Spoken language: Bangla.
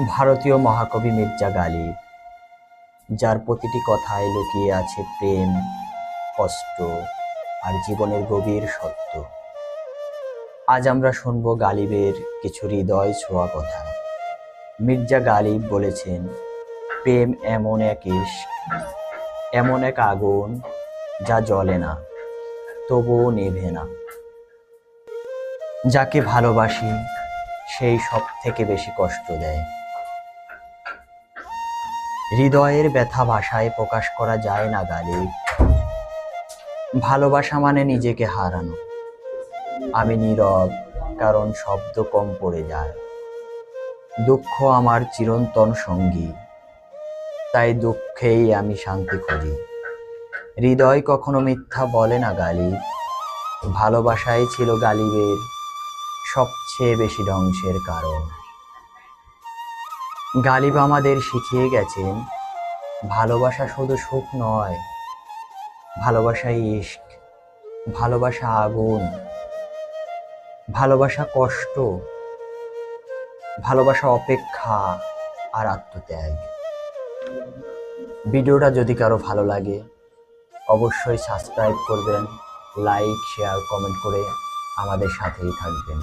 ভারতীয় মহাকবি মির্জা গালিব, যার প্রতিটি কথায় লুকিয়ে আছে প্রেম, কষ্ট আর জীবনের গভীর সত্য। আজ আমরা শুনব গালিবের কিছু হৃদয় ছোঁয়া কথা। মির্জা গালিব বলেছেন, প্রেম এমন এক ইশক, এমন এক আগুন যা জ্বলে না, তবুও নেভে না। যাকে ভালোবাসি সেই সব থেকে বেশি কষ্ট দেয়। হৃদয়ের ব্যথা ভাষায় প্রকাশ করা যায় না গালিব। ভালোবাসা মানে নিজেকে হারানো। আমি নীরব, কারণ শব্দ কম পড়ে যায়। দুঃখ আমার চিরন্তন সঙ্গী, তাই দুঃখেই আমি শান্তি খুঁজি। হৃদয় কখনো মিথ্যা বলে না গালিব। ভালোবাসাই ছিল গালিবের সবচেয়ে বেশি ধ্বংসের কারণ। গালিব আমাদের শিখিয়ে গেছেন, ভালোবাসা শুধু সুখ নয়, ভালোবাসা ইশক, ভালোবাসা আগুন, ভালোবাসা কষ্ট, ভালোবাসা অপেক্ষা আর আত্মত্যাগ। ভিডিওটা যদি কারো ভালো লাগে অবশ্যই সাবস্ক্রাইব করবেন, লাইক, শেয়ার, কমেন্ট করে আমাদের সাথেই থাকবেন।